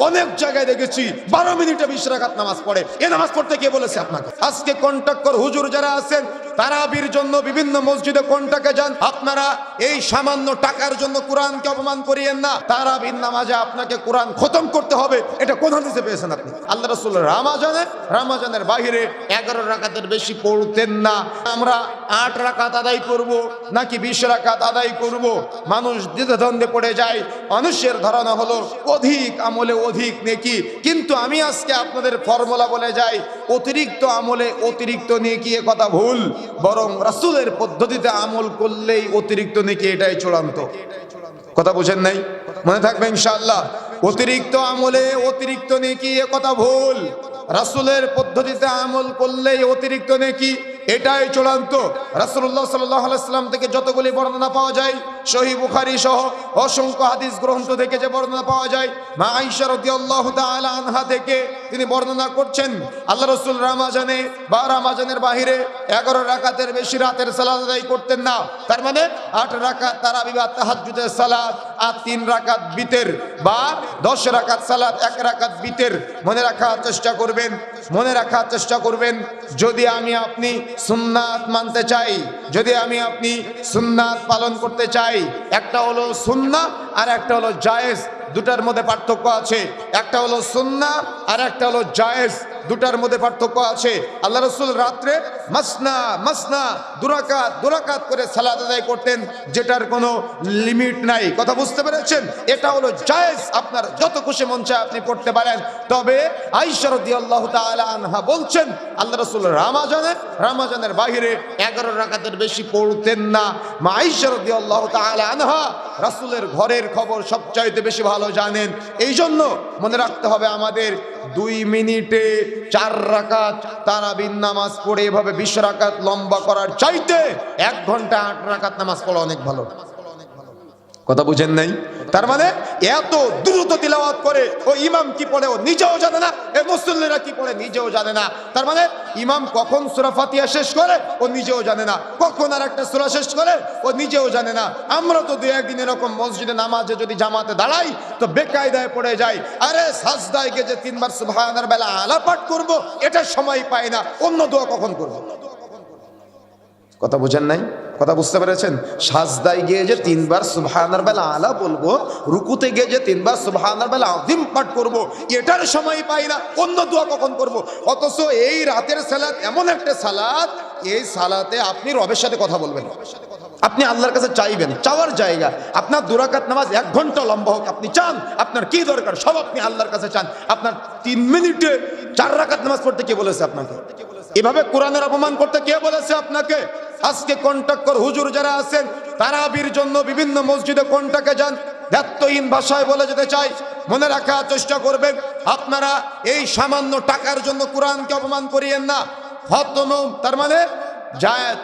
অনেক জায়গায় দেখেছি 12 মিনিটে 20 রাকাত নামাজ পড়ে। এই নামাজ পড়তে কে বলেছে আপনাকে? আজকে কন্ট্রাক্টর হুজুর যারা আছেন তারাবির জন্য বিভিন্ন মসজিদে কন্টাকে যান। আপনারা এই সামান্য টাকার জন্য কোরআনকে অপমান করিয়েন না। তারাবির নামাজে আপনাকে কোরআন খতম করতে হবে, এটা কোন হাদিসে পেয়েছেন আপনি? আল্লাহ রাসূল রামাজানের বাহিরে 11 রাকাতের বেশি পড়তেন না। আমরা 8 রাকাত আদায় করব নাকি 20 রাকাত আদায় করব, মানুষ দ্বিধাদ্বন্দ্বে পড়ে যায়। মানুষের ধারণা হলো অধিক আমলে অধিক নেকি, কিন্তু আমি আজকে আপনাদের ফর্মুলা বলে যাই, অতিরিক্ত আমলে অতিরিক্ত নেকি এ কথা ভুল। বরং রাসূলের পদ্ধতিতে আমল করলেই অতিরিক্ত নেকি, এটাই চূড়ান্ত। কথা বুঝেন নাই? মনে থাকবে ইনশাআল্লাহ। অতিরিক্ত আমলে অতিরিক্ত নেকি এ কথা ভুল। রাসূলের পদ্ধতিতে আমল করলেই অতিরিক্ত নেকি, এটাই চূড়ান্ত। রাসূলুল্লাহ সাল্লাল্লাহু আলাইহি সাল্লাম থেকে যতগুলি বর্ণনা পাওয়া যায়, সহিহ বুখারী সহ অসংখ্য হাদিস গ্রন্থ থেকে যে বর্ণনা পাওয়া যায়, মা আয়েশা রাদিয়াল্লাহু তাআলা আনহা থেকে তিনি বর্ণনা করছেন, আল্লাহ রাসূল রামাজানের বাহিরে 11 রাকাতের বেশি রাতের সালাত আদায় করতেন না। তার মানে 8 রাকাত তারাবি বা তাহাজ্জুদের সালাত আর 3 রাকাত বিতের, বা 10 রাকাত সালাত 1 রাকাত বিতের। মনে রাখার চেষ্টা করবেন, যদি আমি আপনি সুন্নাত মানতে চাই, যদি আমি আপনি সুন্নাত পালন করতে চাই, একটা হলো সুন্নাহ আর একটা হলো জায়েজ, দুটার মধ্যে পার্থক্য আছে। একটা হলো সুন্নাহ আর একটা হলো জায়েজ, দুটার মধ্যে পার্থক্য আছে। আল্লাহ রাসূল রাত্রে মাসনা দুরাকাত করে সালাত আদায় করতেন, যেটার কোনো লিমিট নাই। কথা বুঝতে পেরেছেন? এটা হলো জায়েজ, আপনার যত খুশি মন চায় আপনি পড়তে পারেন। তবে আয়েশা রাদিয়াল্লাহু তাআলা আনহা বলছেন, আল্লাহ রাসূল রামাজানের বাহিরে 11 রাকাতের বেশি পড়তেন না। মা আয়েশা রাদিয়াল্লাহু তাআলা আনহা রাসূলের ঘরের খবর সবচাইতে বেশি ভালো জানেন। এই জন্য মনে রাখতে হবে আমাদের, 2 মিনিটে 4 রাকাত তারাবির নামাজ পড়ে এভাবে 20 রাকাত লম্বা করার চাইতে 1 ঘন্টা 8 রাকাত নামাজ পড়া অনেক ভালো। কথা বুঝেন নাই? তার মানে এত দ্রুত তিলাওয়াত করে ও ইমাম কি পড়ে ও নিজেও জানে না, এই মুসল্লিরা কি পড়ে নিজেও জানে না। তার মানে ইমাম কখন সূরা ফাতিহা শেষ করে ও নিজেও জানে না, কখন আর একটা সূরা শেষ করে ও নিজেও জানে না। আমরা তো 2-1 দিন এরকম মসজিদে নামাজে যদি জামাতে দাঁড়াই তো বেকায়দায় পড়ে যাই। আরে সাজদায় গিয়ে যে 3 বার সুবহানার বেলা আলা পাঠ করব, এটা সময় পাই না, অন্য দোয়া কখন করব? কথা বুঝেন নাই? কথা বুঝতে পেরেছেন? সাজদায় গিয়ে যে 3 বার সুবহানার বেলা আলা বলবো, রুকুতে গিয়ে যে 3 বার সুবহানার বেলা আযীম পাঠ করব, এটার সময় পাই না, অন্য দোয়া কখন করব? অথচ এই রাতের সালাত এমন একটা সালাত, এই সালাতে আপনি রবের সাথে কথা বলবেন, আপনি আল্লাহর কাছে চাইবেন, চাওয়ার জায়গা। আপনার 2 রাকাত নামাজ 1 ঘন্টা লম্বা হোক, আপনি চান, আপনার কি দরকার সব আপনি আল্লাহর কাছে চান। আপনার 3 মিনিটে 4 রাকাত নামাজ পড়তে কে বলেছে আপনাকে? এভাবে কোরআনের অপমান করতে কে বলেছে আপনাকে? আজকে কন্ট্রাক্টর হুজুর যারা আছেন তারাবির জন্য বিভিন্ন মসজিদে কন্টাকে যান। দায়িত্বহীন ভাষায় বলে যেতে চাই, মনে রাখার চেষ্টা করবেন, আপনারা এই সামান্য টাকার জন্য কোরআনকে অপমান করিয়েন না। খতম, তার মানে জায়েজ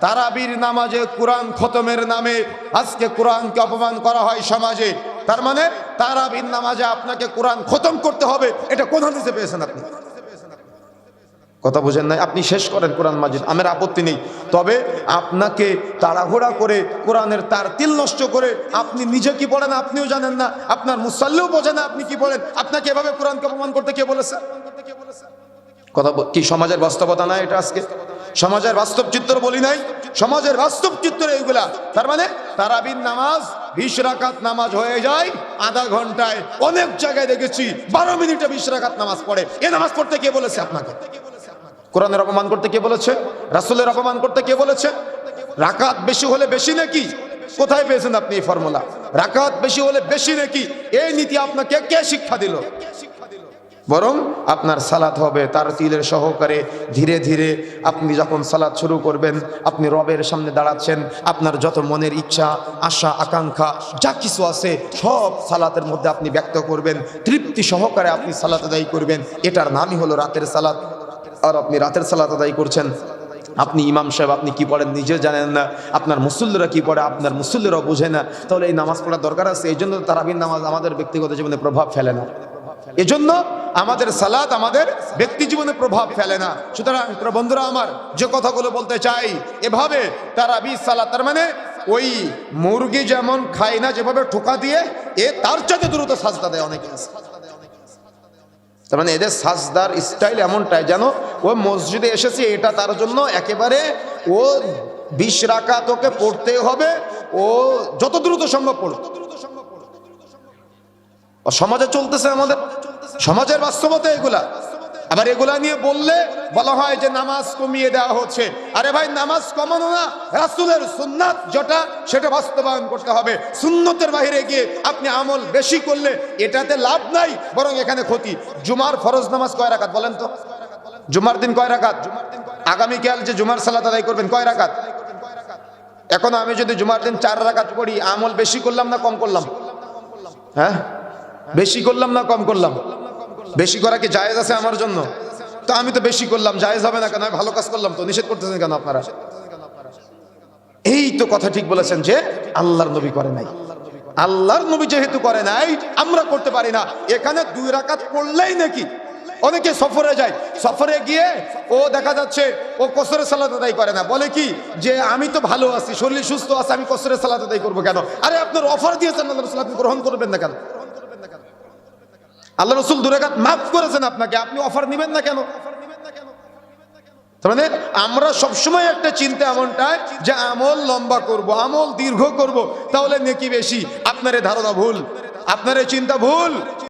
তারাবির নামাজে কোরআন খতমের নামে আজকে কোরআনকে অপমান করা হয় সমাজে। তার মানে তারাবির নামাজে আপনাকে কোরআন খতম করতে হবে, এটা কোন হাদিসে পেয়েছেন আপনি? কথা বুঝেন নাই? আপনি শেষ করেন কোরআন মাজিদ, আমার আপত্তি নেই। তবে আপনাকে তাড়াহুড়া করে কোরআনের তার তিল নষ্ট করে আপনি নিজে কি পড়েন আপনিও জানেন না, আপনার মুসাল্লিও বোঝে না আপনি কি পড়েন, আপনাকে এভাবে কোরআনকে অপমান করতে কে বলেছে? কথা কি সমাজের বাস্তবতা না এটা? আজকে সমাজের বাস্তব চিত্র বলি নাই, সমাজের বাস্তব চিত্র এইগুলা। তার মানে তারাবির নামাজ 20 রাকাত নামাজ হয়ে যায় আধা ঘন্টায়। অনেক জায়গায় দেখেছি 12 মিনিটে 20 রাকাত নামাজ পড়ে। এই নামাজ পড়তে কে বলেছে আপনাকে? কোরআনের অপমান করতে কে বলেছে? রাসূলের অপমান করতে কে বলেছে? রাকাত বেশি হলে বেশি নাকি? কোথায় পেয়েছেন আপনি এই ফর্মুলা? রাকাত বেশি হলে বেশি নাকি, এই নীতি আপনাকে কে শিক্ষা দিল? বরং আপনার সালাত হবে তার তিলের সহকারে। ধীরে ধীরে আপনি যখন সালাত শুরু করবেন, আপনি রবের সামনে দাঁড়াচ্ছেন, আপনার যত মনের ইচ্ছা আশা আকাঙ্ক্ষা যা কিছু আছে সব সালাতের মধ্যে আপনি ব্যক্ত করবেন, তৃপ্তি সহকারে আপনি সালাত আদায় করবেন। এটার নামই হলো রাতের সালাত। আর আপনি রাতের সালাত আদায় করছেন, আপনি ইমাম সাহেব আপনি কি পড়েন নিজে জানেন না, আপনার মুসল্লিরা কি পড়ে আপনার মুসল্লিরাও বোঝে না, তাহলে এই নামাজ পড়ার দরকার আছে? এই জন্য তারাবির নামাজ আমাদের ব্যক্তিগত জীবনে প্রভাব ফেলে না, এজন্য আমাদের সালাত আমাদের ব্যক্তি জীবনে প্রভাব ফেলে না। সুতরাং বন্ধুরা আমার, যে কথাগুলো বলতে চাই, এভাবে তারাবি সালাত, তার মানে ওই মুরগি যেমন খায় না যেভাবে ঠোকা দিয়ে, এ তার চাইতে দ্রুত সাজদা দেয় অনেকে আছে। তার মানে এদের সাজদার স্টাইল এমনটাই যেন ও মসজিদে এসেছে এটা তার জন্য একেবারে ও 20 রাকাত ওকে পড়তে হবে, ও যত দ্রুত সম্ভব পড়ো। সমাজে চলতেছে, আমাদের সমাজের বাস্তবতা এগুলা। আবার এগুলা নিয়ে বললে বলা হয় যে নামাজ কমিয়ে দেওয়া হচ্ছে। আরে ভাই, নামাজ কমানো না, রাসূলের সুন্নাত যেটা সেটা বাস্তবায়ন করতে হবে। সুন্নতের বাইরে গিয়ে আপনি আমল বেশি করলে এটাতে লাভ নাই, বরং এখানে ক্ষতি। জুমার ফরজ নামাজ কয় রাকাত বলেন তো? জুমার দিন কয় রাকাত? আগামীকাল যে জুমার সালাত আদায় করবেন কয় রাকাত? এখন আমি যদি জুমার দিন 4 রাকাত পড়ি, আমল বেশি করলাম না কম করলাম? হ্যাঁ, বেশি করলাম না কম করলাম? বেশি করা কি জায়েজ আছে আমার জন্য? তো আমি তো বেশি করলাম, জায়েজ হবে না কেন? আমি ভালো কাজ করলাম তো, নিষেধ করতেছেন কেন আপনারা? এই তো কথা ঠিক বলেছেন যে আল্লাহর নবী করে নাই। আল্লাহর নবী যেহেতু করে নাই, আমরা করতে পারি না। এখানে 2 রাকাত পড়লেই নাকি অনেকে সফরে যায়, সফরে গিয়ে ও দেখা যাচ্ছে ও কসরের সালাত আদায় করে না, বলে কি যে আমি তো ভালো আছি, শরীর সুস্থ আছে, আমি কসরের সালাত আদায় করবো কেন? আরে আপনার অফার দিয়েছেন আল্লাহ রাসূল, আপনি গ্রহণ করবেন না কেন? আল্লাহ রাসূল 2 রাকাত মাফ করেছেন আপনাকে, আপনি অফার নেবেন না কেন? তার মানে আমরা সবসময় একটা চিন্তা এমনটাই যে আমল লম্বা করব, আমল দীর্ঘ করব, তাহলে নেকি বেশি। আপনার এই ধারণা ভুল, আপনার এই চিন্তা ভুল।